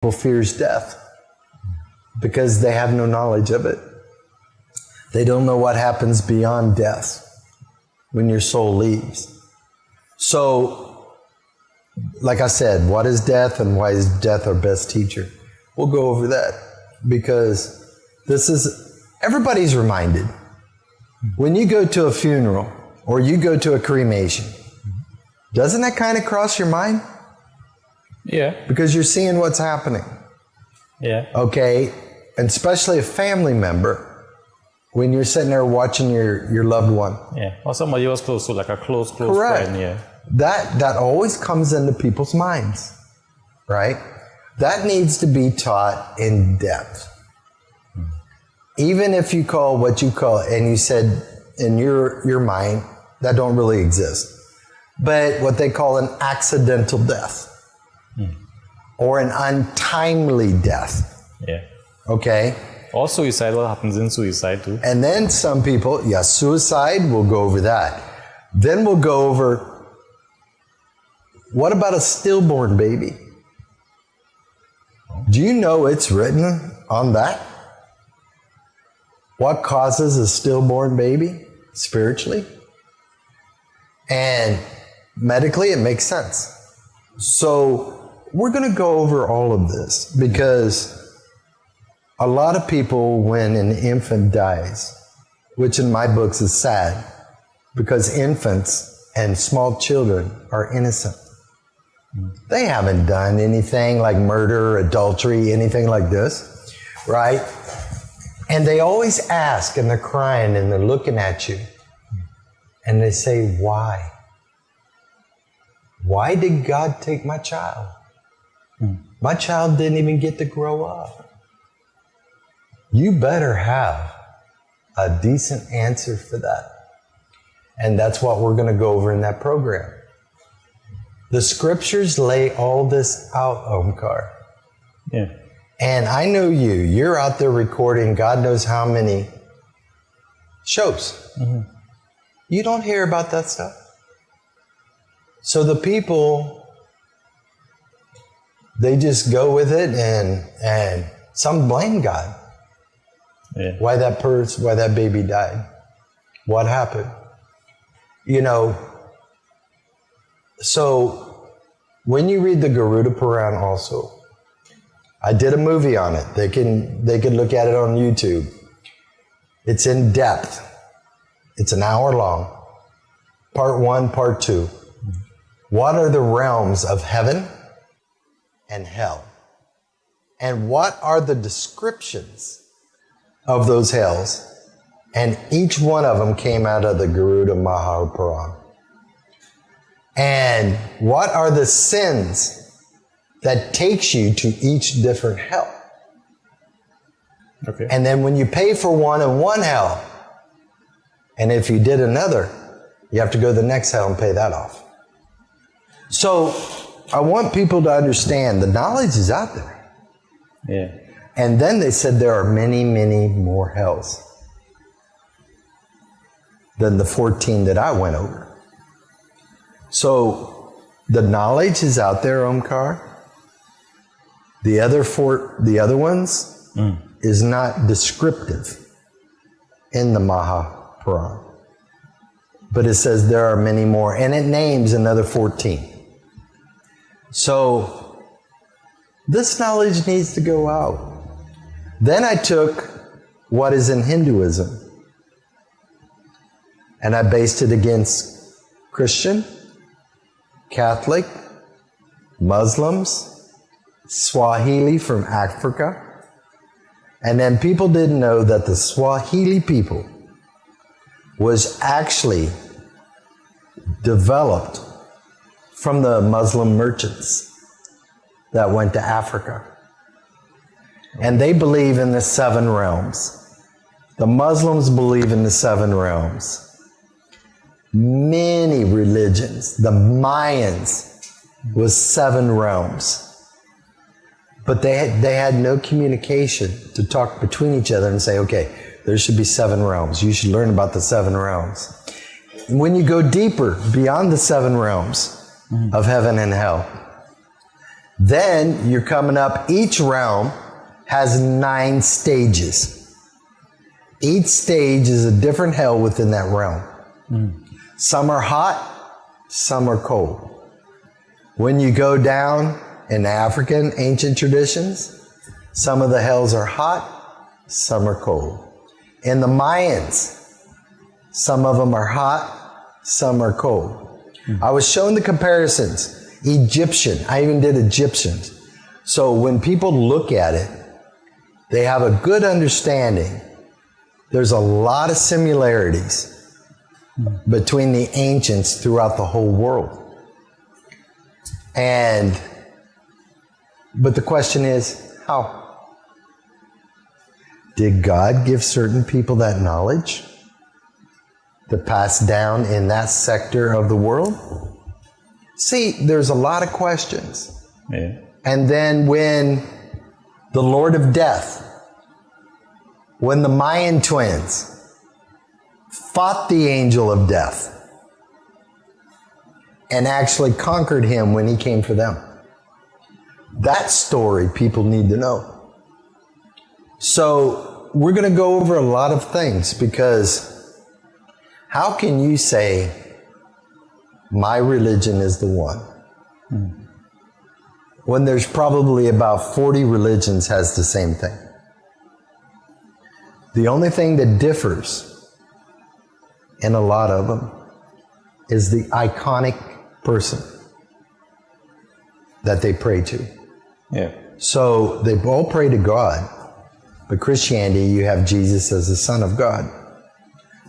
people fears death because they have no knowledge of it. They don't know what happens beyond death when your soul leaves. So, like I said, what is death and why is death our best teacher? We'll go over that because everybody's reminded. When you go to a funeral or you go to a cremation, doesn't that kind of cross your mind? Yeah. Because you're seeing what's happening. Yeah. Okay? And especially a family member, when you're sitting there watching your loved one. Yeah. Or somebody you was close to, like a close Correct. friend. Yeah. That always comes into people's minds, right? That needs to be taught in depth. Even if you call what you call, and you said in your mind, that don't really exist. But what they call an accidental death or an untimely death. Yeah. Okay? Or suicide, what happens in suicide too. And then some people, suicide, we'll go over that. Then we'll go over, what about a stillborn baby? Do you know it's written on that? What causes a stillborn baby spiritually? And medically, it makes sense. So we're going to go over all of this because a lot of people, when an infant dies, which in my books is sad, because infants and small children are innocent. They haven't done anything like murder, adultery, anything like this, right? And they always ask, and they're crying, and they're looking at you, and they say, why? Why did God take my child? My child didn't even get to grow up. You better have a decent answer for that. And that's what we're going to go over in that program. The scriptures lay all this out, Omkar. Yeah. And I know you're out there recording God knows how many shows. Mm-hmm. You don't hear about that stuff. So the people, they just go with it and some blame God. Yeah. Why that baby died. What happened? So when you read the Garuda Puran also, I did a movie on it. They can look at it on YouTube. It's in depth. It's an hour long. Part 1, part 2. What are the realms of heaven and hell? And what are the descriptions of those hells? And each one of them came out of the Garuda Mahapuran. And what are the sins that takes you to each different hell? Okay. And then when you pay for one in one hell, and if you did another, you have to go to the next hell and pay that off. So I want people to understand the knowledge is out there. Yeah. And then they said there are many, many more hells than the 14 that I went over. So the knowledge is out there, Omkar. The other ones is not descriptive in the Mahapuran. But it says there are many more, and it names another 14. So this knowledge needs to go out. Then I took what is in Hinduism, and I based it against Christian, Catholic, Muslims, Swahili from Africa. And then people didn't know that the Swahili people was actually developed from the Muslim merchants that went to Africa. And they believe in the 7 realms. The Muslims believe in the 7 realms. Many religions, the Mayans was 7 realms. But they had no communication to talk between each other and say, okay, there should be 7 realms. You should learn about the 7 realms. And when you go deeper beyond the 7 realms of heaven and hell, Then you're coming up, each realm has 9 stages. Each stage is a different hell within that realm. Some are hot, some are cold. When you go down in African ancient traditions, some of the hells are hot, some are cold. In the Mayans, some of them are hot, some are cold. I was showing the comparisons. Egyptian, I even did Egyptians. So when people look at it, they have a good understanding. There's a lot of similarities between the ancients throughout the whole world. But the question is, how? Did God give certain people that knowledge to pass down in that sector of the world? See, there's a lot of questions. Yeah. And then when the Lord of Death, when the Mayan twins fought the angel of death and actually conquered him when he came for them. That story people need to know. So we're going to go over a lot of things, because how can you say my religion is the one when there's probably about 40 religions has the same thing? The only thing that differs in a lot of them is the iconic person that they pray to. Yeah. So they all pray to God, but Christianity, you have Jesus as the Son of God.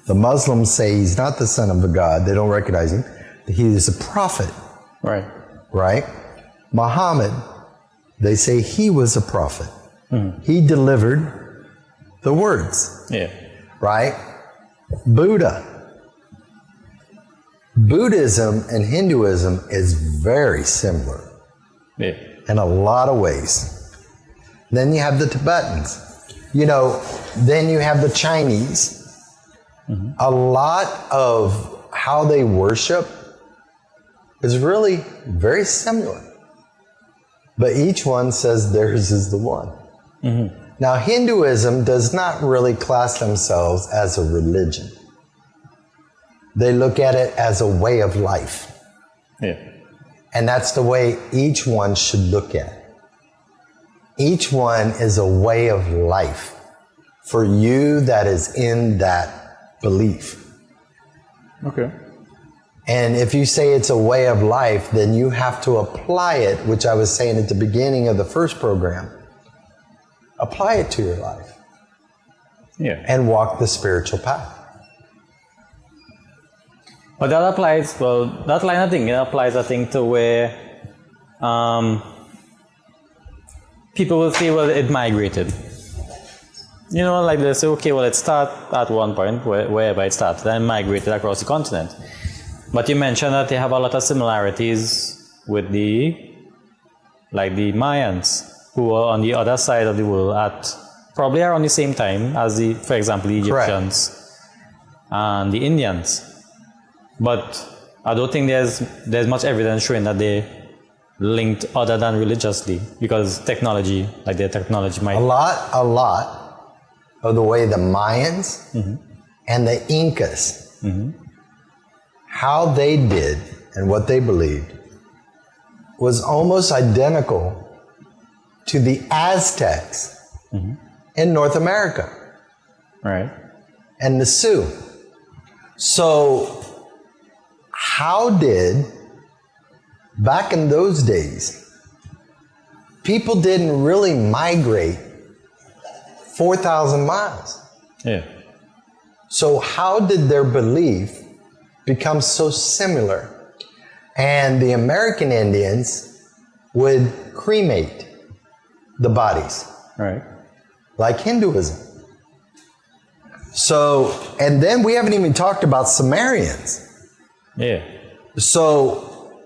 The Muslims say he's not the Son of God. They don't recognize him. He is a prophet. Right. Right? Muhammad, they say he was a prophet. He delivered the words. Yeah. Right? Buddhism and Hinduism is very similar Yeah. in a lot of ways. Then you have the Tibetans. Then you have the Chinese. A lot of how they worship is really very similar. But each one says theirs is the one. Now, Hinduism does not really class themselves as a religion. They look at it as a way of life. Yeah. And that's the way each one should look at it. Each one is a way of life for you that is in that belief. Okay. And if you say it's a way of life, then you have to apply it, which I was saying at the beginning of the first program. Apply it to your life. Yeah. And walk the spiritual path. But that applies, that line of thing, it applies, I think, to where people will say, well, it migrated. Like they say, okay, well, it started at one point, wherever it started, and migrated across the continent. But you mentioned that they have a lot of similarities with the Mayans, who were on the other side of the world at probably around the same time as for example, the Egyptians. Correct. And the Indians. But I don't think there's much evidence showing that they linked other than religiously, because technology, their technology might... A lot of the way the Mayans and the Incas, how they did and what they believed was almost identical to the Aztecs in North America. Right. And the Sioux. So how did, back in those days, people didn't really migrate 4,000 miles. Yeah. So how did their belief become so similar? And the American Indians would cremate the bodies. Right. Like Hinduism. So, and then we haven't even talked about Sumerians. Yeah. So,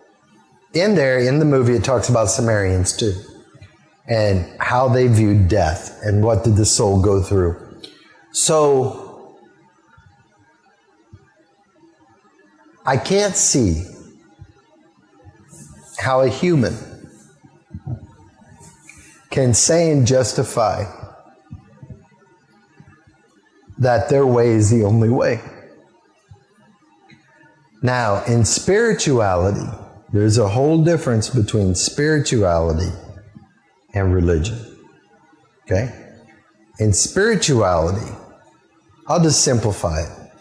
in the movie, it talks about Sumerians too. And how they viewed death and what did the soul go through. So, I can't see how a human can say and justify that their way is the only way. Now, in spirituality, there's a whole difference between spirituality and religion. Okay? In spirituality, I'll just simplify it.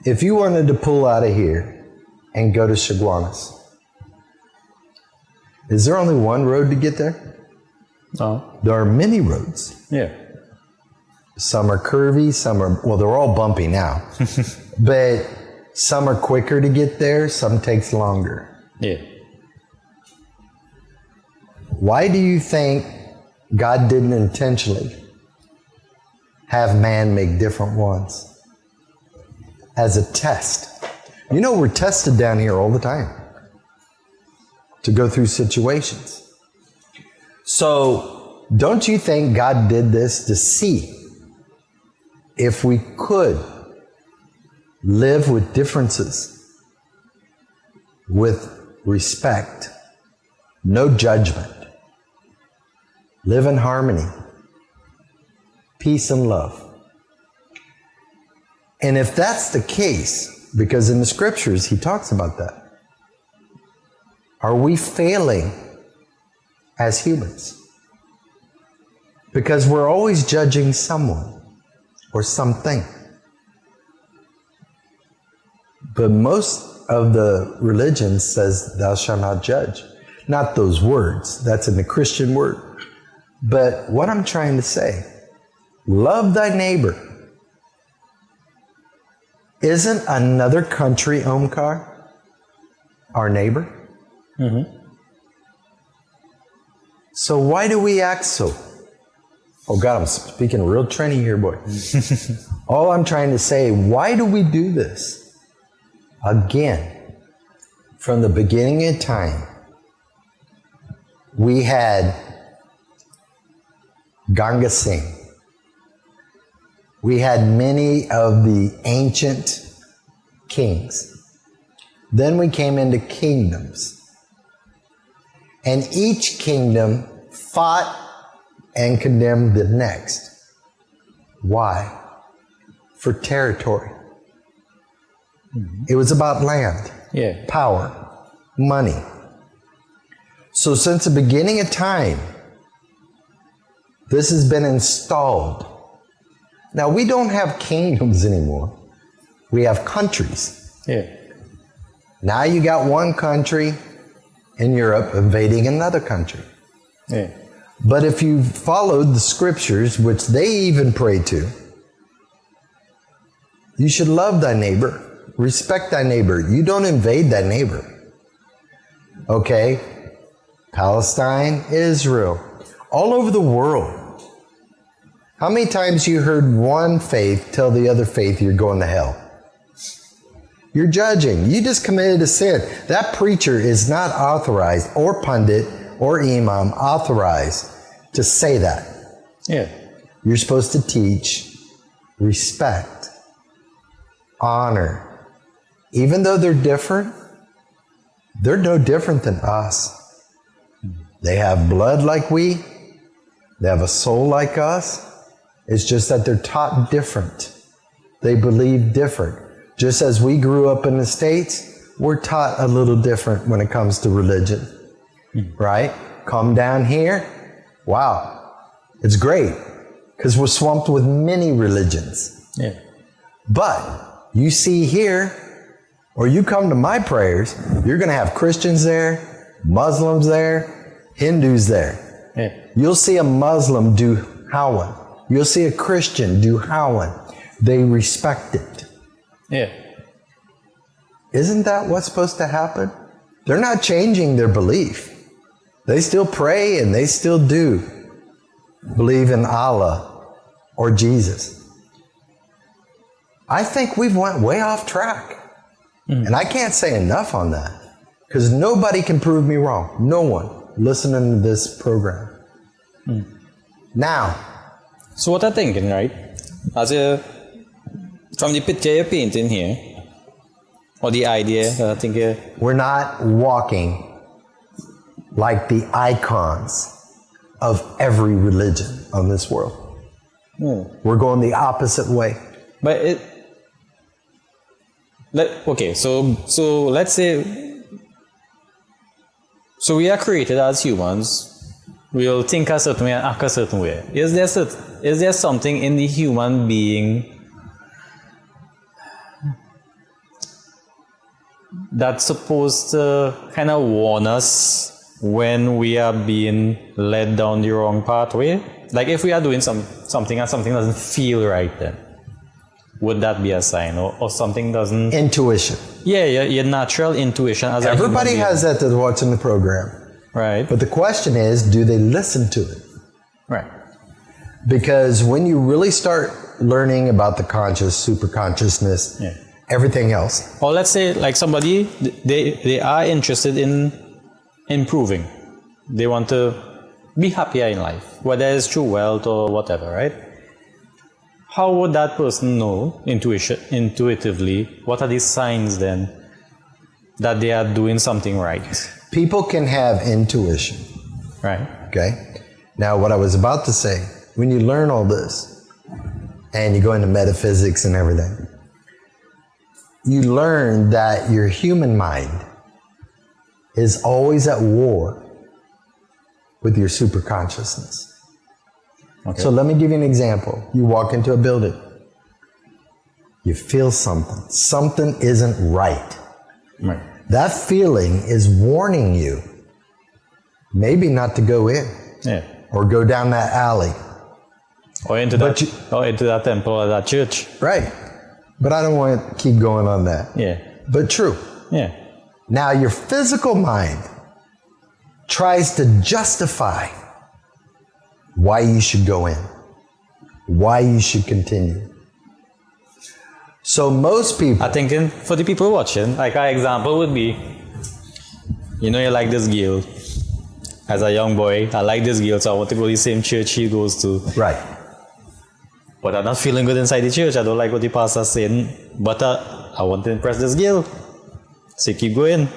If you wanted to pull out of here and go to Chaguanas, is there only one road to get there? No. There are many roads. Yeah. Some are curvy, some are, well, they're all bumpy now. But some are quicker to get there, some takes longer. Yeah. Why do you think God didn't intentionally have man make different ones? As a test. You know, we're tested down here all the time to go through situations. So, don't you think God did this to see if we could live with differences, with respect, no judgment, live in harmony, peace and love? And if that's the case, because in the scriptures he talks about that, are we failing as humans? Because we're always judging someone or something. But most of the religion says, thou shalt not judge. Not those words. That's in the Christian word. But what I'm trying to say, love thy neighbor. Isn't another country, Omkar, our neighbor? Mm-hmm. So why do we act so? Oh God, I'm speaking real trendy here, boy. All I'm trying to say, why do we do this? Again, from the beginning of time, we had Ganga Singh. We had many of the ancient kings. Then we came into kingdoms. And each kingdom fought and condemned the next. Why? For territory. Mm-hmm. It was about land, power, money. So since the beginning of time, this has been installed. Now, we don't have kingdoms anymore. We have countries. Yeah. Now you got one country in Europe invading another country. Yeah. But if you followed the scriptures, which they even pray to, you should love thy neighbor, respect thy neighbor. You don't invade thy neighbor. Okay? Palestine, Israel, all over the world. How many times you heard one faith tell the other faith you're going to hell? You're judging. You just committed a sin. That preacher is not authorized, or pundit, or imam authorized to say that. Yeah. You're supposed to teach respect, honor. Even though they're different, they're no different than us. They have blood like we. They have a soul like us. It's just that they're taught different. They believe different. Just as we grew up in the States, we're taught a little different when it comes to religion. Right? Come down here. Wow. It's great. Because we're swamped with many religions. Yeah. But you see here, or you come to my prayers, you're going to have Christians there, Muslims there, Hindus there. Yeah. You'll see a Muslim do Hawan. You'll see a Christian do Hawan. They respect it. Yeah. Isn't that what's supposed to happen? They're not changing their belief. They still pray and they still do believe in Allah or Jesus. I think we've went way off track. And I can't say enough on that. Because nobody can prove me wrong. No one listening to this program. Now, so what I'm thinking, right? From the picture you're painting here, or the idea that I think we're not walking like the icons of every religion on this world. We're going the opposite way. But so let's say, so we are created as humans. We'll think a certain way and act a certain way. Is there something in the human being that's supposed to kind of warn us when we are being led down the wrong pathway? Like if we are doing something and something doesn't feel right, then would that be a sign, or something doesn't? Intuition. Yeah, your natural intuition as everybody has that that's watching the program. Right. But the question is, do they listen to it? Right. Because when you really start learning about the conscious, super consciousness, everything else. Or let's say like somebody, they are interested in improving. They want to be happier in life, whether it's through wealth or whatever, right? How would that person know intuitively? What are these signs then that they are doing something right? People can have intuition. Right. Okay. Now, what I was about to say, when you learn all this and you go into metaphysics and everything, you learn that your human mind is always at war with your superconsciousness. Okay. So let me give you an example. You walk into a building. You feel something. Something isn't right. Right. That feeling is warning you maybe not to go in. Yeah. Or go down that alley. Or into that temple or that church. Right. But I don't want to keep going on that. Yeah. But true. Yeah. Now your physical mind tries to justify why you should go in, why you should continue. So most people... I think for the people watching, like our example would be, you know, you like this girl. As a young boy, I like this girl, so I want to go to the same church she goes to. Right. But I'm not feeling good inside the church. I don't like what the pastor's saying. But I want to impress this girl. So you keep going.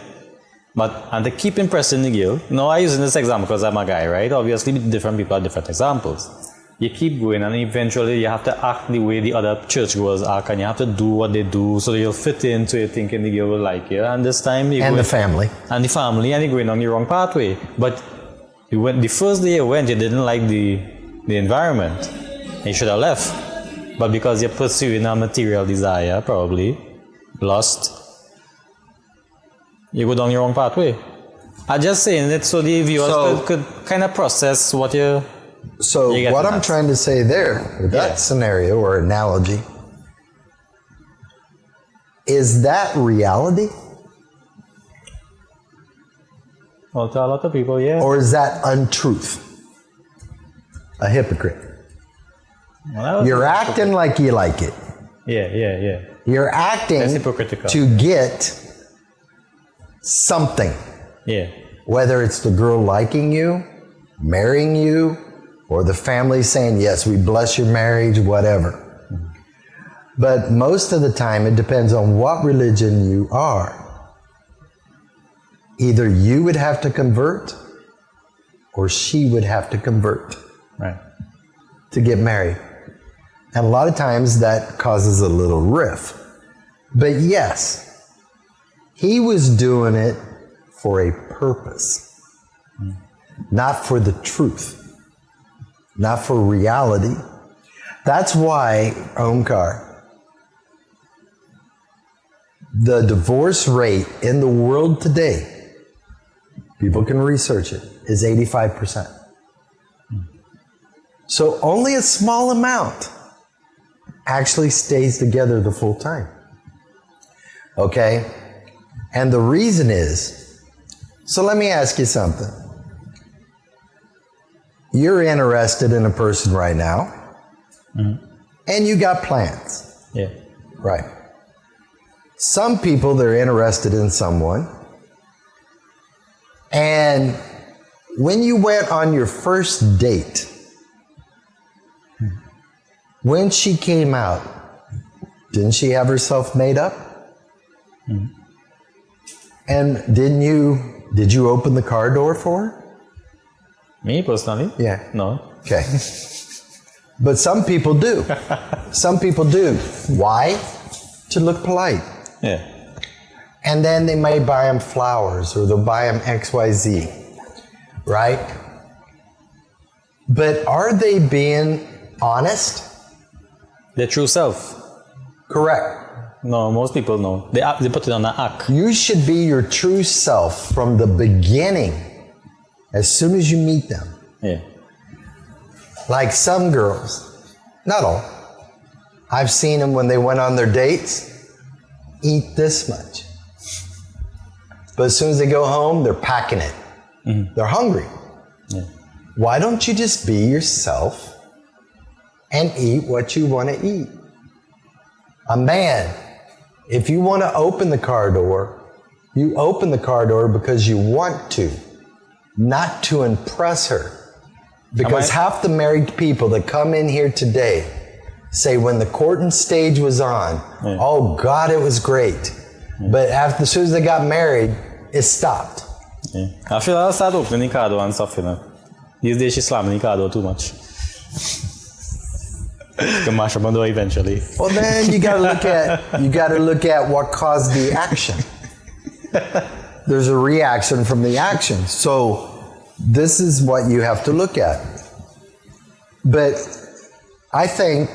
And to keep impressing the girl, no, I'm using this example because I'm a guy, right? Obviously, different people have different examples. You keep going, and eventually you have to act the way the other churchgoers act, and you have to do what they do so that you'll fit in, so you're thinking the girl will like you. And this time you the family. And the family, and you're going on the wrong pathway. But you went, the first day you went, you didn't like the environment. You should have left. But because you're pursuing a material desire, probably, lust, you go down the wrong pathway. I'm just saying it so the viewers could kind of process what you're... So what I'm trying to say there, with that scenario or analogy, is that reality? Well, to a lot of people, yeah. Or is that untruth? A hypocrite. Well, you're acting like you like it. Yeah. You're acting to get something. Yeah. Whether it's the girl liking you, marrying you, or the family saying, yes, we bless your marriage, whatever. But most of the time, it depends on what religion you are. Either you would have to convert, or she would have to convert. Right. To get married. And a lot of times that causes a little rift. But yes, he was doing it for a purpose, not for the truth, not for reality. That's why, Omkar, the divorce rate in the world today, people can research it, is 85%. So only a small amount actually stays together the full time. Okay? And the reason is, so let me ask you something. You're interested in a person right now, and you got plans. Yeah. Right. Some people, they're interested in someone, and when you went on your first date, when she came out, didn't she have herself made up? And did you open the car door for her? Me personally? Yeah. No. Okay. But some people do. Some people do. Why? To look polite. Yeah. And then they may buy them flowers or they'll buy them XYZ. Right? But are they being honest? Their true self. Correct. No, most people know. They put it on an act. You should be your true self from the beginning, as soon as you meet them. Yeah. Like some girls, not all. I've seen them when they went on their dates, eat this much. But as soon as they go home, they're packing it. Mm-hmm. They're hungry. Yeah. Why don't you just be yourself and eat what you want to eat? A man, if you want to open the car door, you open the car door because you want to, not to impress her. Because half the married people that come in here today say when the courting stage was on, oh God, it was great. But as soon as they got married, it stopped. Yeah. I feel I'll start opening the car door and stuff, you know. These days she's slamming the car door too much. Can mash up on the door eventually. Well, then you gotta look at what caused the action. There's a reaction from the action. So this is what you have to look at. But I think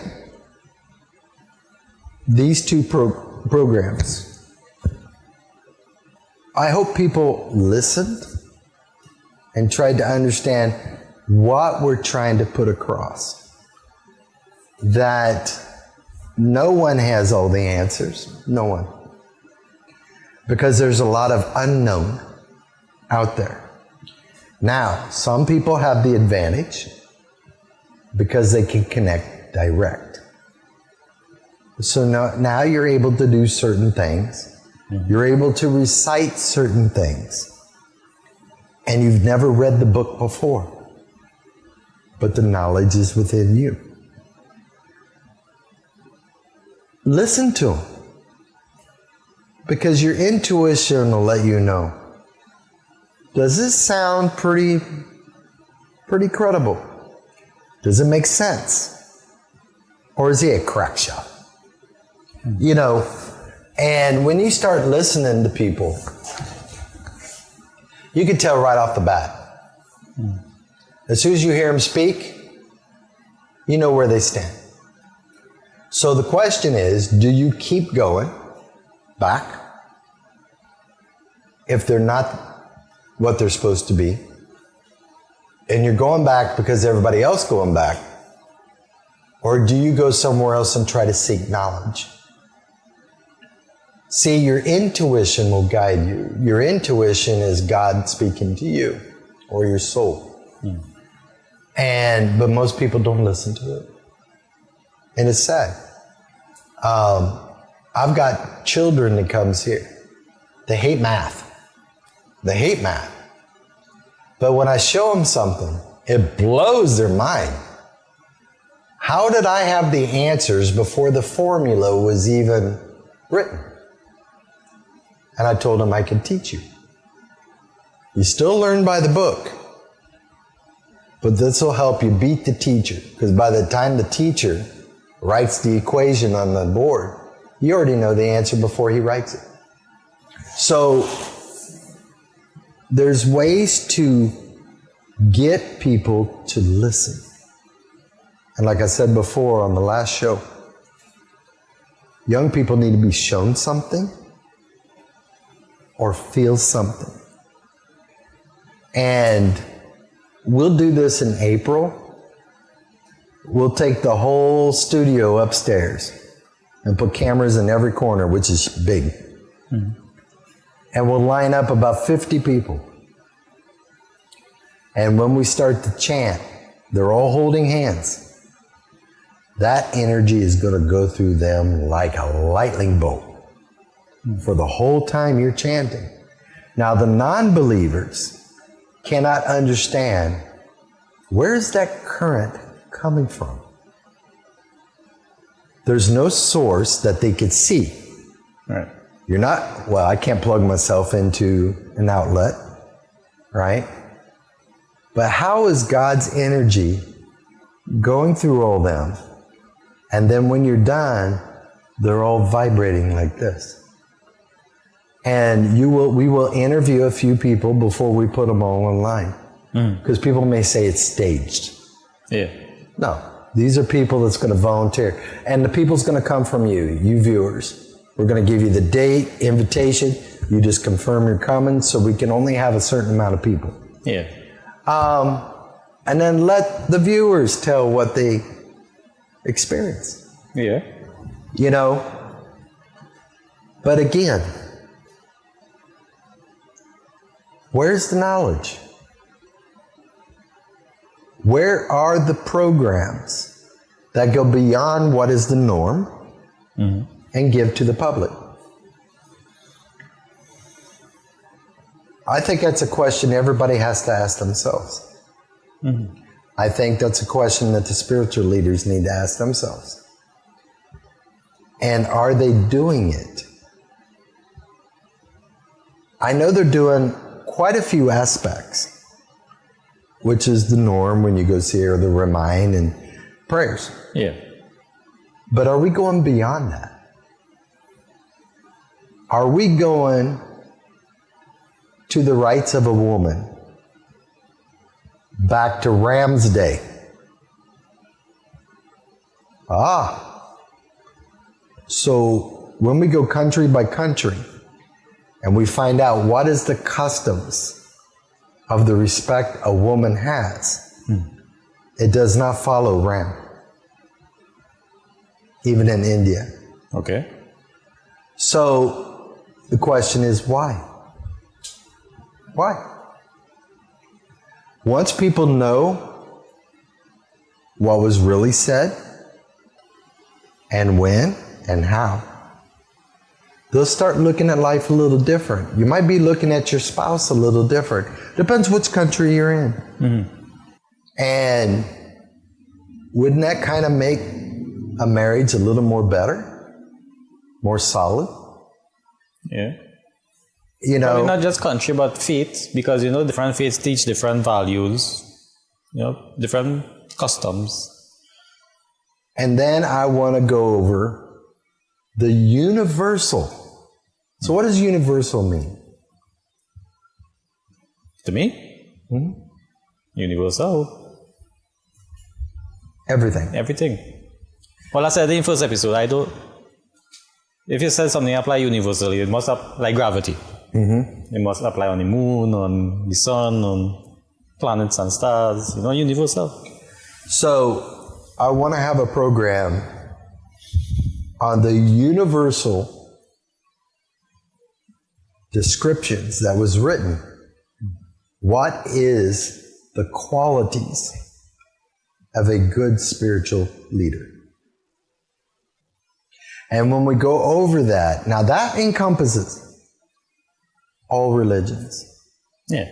these two programs, I hope people listened and tried to understand what we're trying to put across. That no one has all the answers. No one. Because there's a lot of unknown out there. Now, some people have the advantage because they can connect direct. So now you're able to do certain things. You're able to recite certain things. And you've never read the book before. But the knowledge is within you. Listen to them. Because your intuition will let you know. Does this sound pretty credible? Does it make sense? Or is he a crack shot? You know, and when you start listening to people, you can tell right off the bat. As soon as you hear them speak, you know where they stand. So the question is, do you keep going back if they're not what they're supposed to be? And you're going back because everybody else going back? Or do you go somewhere else and try to seek knowledge? See, your intuition will guide you. Your intuition is God speaking to you or your soul. But most people don't listen to it. And it's sad. I've got children that comes here. They hate math. They hate math. But when I show them something, it blows their mind. How did I have the answers before the formula was even written? And I told them I could teach you. You still learn by the book. But this will help you beat the teacher. Because by the time the teacher writes the equation on the board, you already know the answer before he writes it. So there's ways to get people to listen. And like I said before on the last show, young people need to be shown something or feel something. And we'll do this in April. We'll take the whole studio upstairs and put cameras in every corner, which is big. And we'll line up about 50 people. And when we start to chant, they're all holding hands. That energy is going to go through them like a lightning bolt for the whole time you're chanting. Now, the non-believers cannot understand, where's that current coming from? There's no source that they could see. Right. You're not, well, I can't plug myself into an outlet, right? But how is God's energy going through all them? And then when you're done, they're all vibrating like this. And we will interview a few people before we put them all online. Because people may say it's staged. Yeah. No, these are people that's going to volunteer. And the people's going to come from you viewers. We're going to give you the date, invitation. You just confirm you're coming, so we can only have a certain amount of people. Yeah. And then let the viewers tell what they experience. Yeah. You know? But again, where's the knowledge? Where are the programs that go beyond what is the norm and give to the public? I think that's a question everybody has to ask themselves. I think that's a question that the spiritual leaders need to ask themselves. And are they doing it? I know they're doing quite a few aspects, which is the norm when you go see her, the remind and prayers. Yeah. But are we going beyond that? Are we going to the rights of a woman back to Ram's day? So when we go country by country and we find out what is the customs of the respect a woman has, it does not follow Ram. Even in India. Okay. So the question is why? Why? Once people know what was really said and when and how, they'll start looking at life a little different. You might be looking at your spouse a little different. Depends which country you're in. And wouldn't that kind of make a marriage a little more better? More solid? Yeah. You know, probably not just country, but faith, because, different faiths teach different values, different customs. And then I want to go over the universal. So what does universal mean? To me? Universal. Everything. Well, I said in the first episode, if you said something apply universally, it must apply like gravity. It must apply on the moon, on the sun, on planets and stars, universal. So I want to have a program on the universal descriptions that was written. What is the qualities of a good spiritual leader? And when we go over that, now that encompasses all religions. Yeah.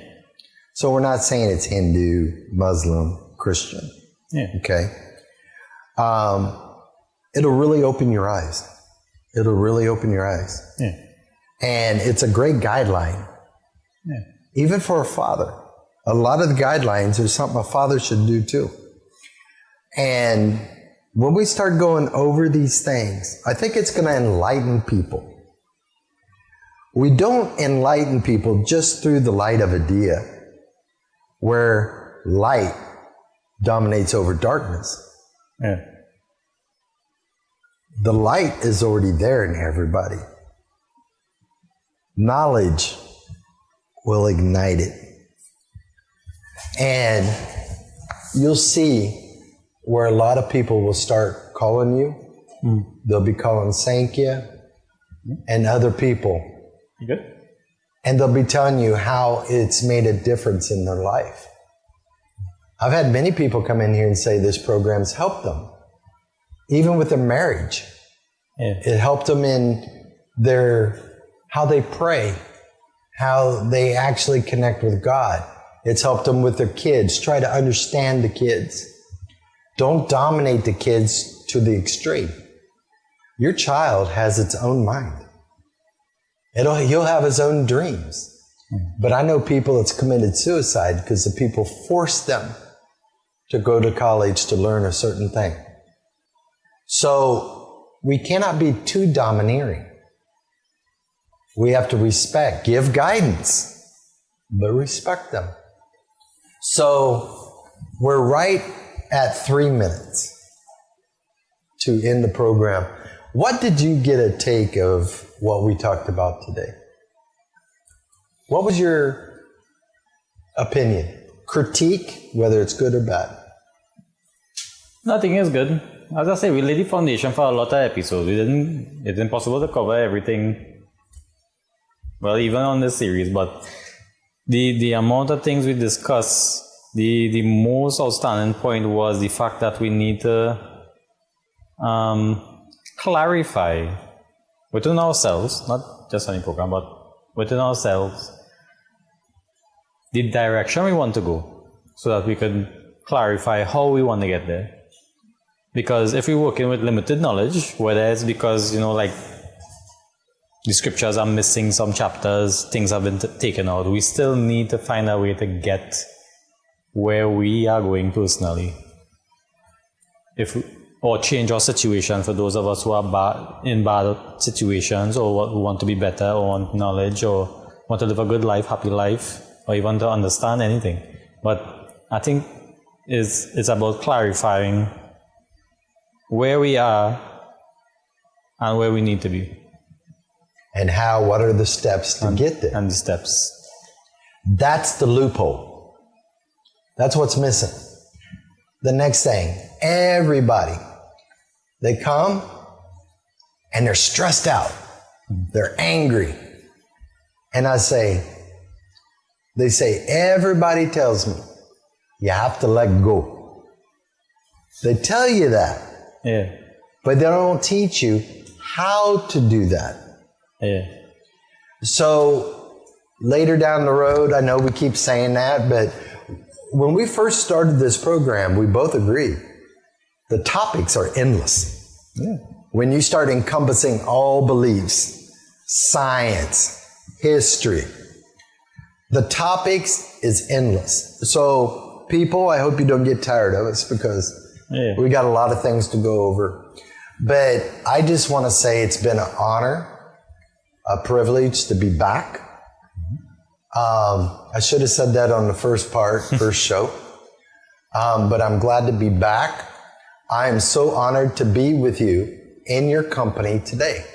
So we're not saying it's Hindu, Muslim, Christian. Yeah. Okay? It'll really open your eyes. Yeah. And it's a great guideline. Yeah. Even for a father. A lot of the guidelines are something a father should do too. And when we start going over these things, I think it's going to enlighten people. We don't enlighten people just through the light of a dia, where light dominates over darkness. Yeah. The light is already there in everybody. Knowledge will ignite it. And you'll see where a lot of people will start calling you. They'll be calling Sankhya and other people. You good? And they'll be telling you how it's made a difference in their life. I've had many people come in here and say this program's helped them. Even with their marriage. Yeah. It helped them in how they pray, how they actually connect with God. It's helped them with their kids. Try to understand the kids. Don't dominate the kids to the extreme. Your child has its own mind. He'll have his own dreams. But I know people that's committed suicide because the people forced them to go to college to learn a certain thing. So we cannot be too domineering. We have to respect, give guidance, but respect them. So we're right at 3 minutes to end the program. What did you get a take of what we talked about today? What was your opinion? Critique, whether it's good or bad? Nothing is good. As I say, we laid the foundation for a lot of episodes. It's impossible to cover everything, well, even on this series, but the amount of things we discussed, the most outstanding point was the fact that we need to clarify within ourselves, not just any program, but within ourselves, the direction we want to go so that we can clarify how we want to get there. Because if we're working with limited knowledge, whether it's because, like the scriptures are missing some chapters, things have been taken out, we still need to find a way to get where we are going personally. Or change our situation for those of us who are in bad situations, or who want to be better, or want knowledge, or want to live a good life, happy life, or even to understand anything. But I think it's about clarifying where we are and where we need to be. And what are the steps to get there? And the steps. That's the loophole. That's what's missing. The next thing, everybody, they come and they're stressed out. They're angry. And they say, everybody tells me you have to let go. They tell you that. Yeah. But they don't teach you how to do that. Yeah. So later down the road, I know we keep saying that, but when we first started this program, we both agreed the topics are endless. Yeah. When you start encompassing all beliefs, science, history, the topics is endless. So people, I hope you don't get tired of us because we got a lot of things to go over. But I just want to say it's been an honor, a privilege to be back. I should have said that on the first show. But I'm glad to be back. I am so honored to be with you in your company today.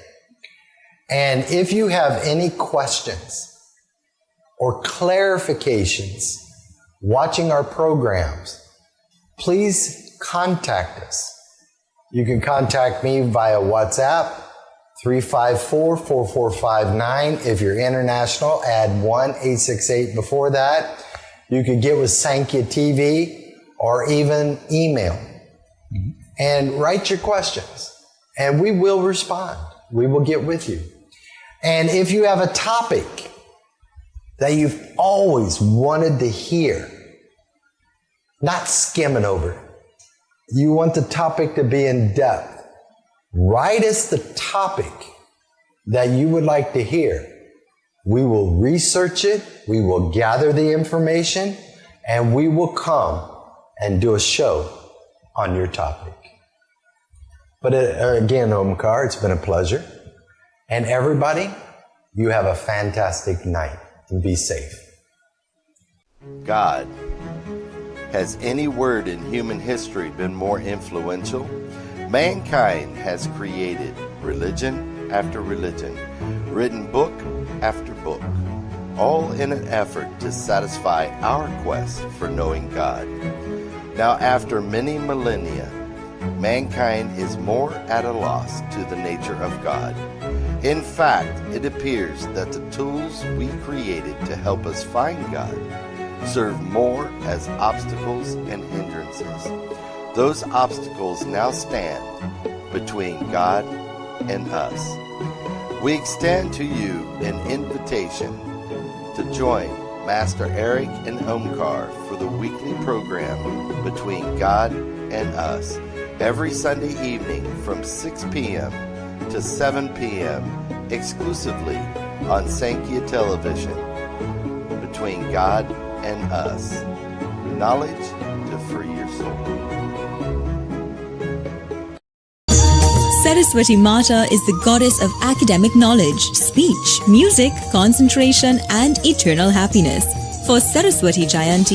And if you have any questions or clarifications watching our programs, please contact us. You can contact me via WhatsApp, 354-4459. If you're international, add 1-868 before that. You could get with Sankhya TV or even email and write your questions. And we will respond. We will get with you. And if you have a topic that you've always wanted to hear, not skimming over it, you want the topic to be in depth, write us the topic that you would like to hear. We will research it, we will gather the information, and we will come and do a show on your topic. But again, Omkar, it's been a pleasure. And everybody, you have a fantastic night and be safe. God. Has any word in human history been more influential? Mankind has created religion after religion, written book after book, all in an effort to satisfy our quest for knowing God. Now, after many millennia, mankind is more at a loss to the nature of God. In fact, it appears that the tools we created to help us find God serve more as obstacles and hindrances. Those obstacles now stand between God and us. We extend to you an invitation to join Master Eric and Omkar for the weekly program Between God and Us every Sunday evening from 6 p.m. to 7 p.m. exclusively on Sankhya Television. between God and us. Knowledge to free your soul. Saraswati Mata is the goddess of academic knowledge, speech, music, concentration, and eternal happiness. For Saraswati Jayanti,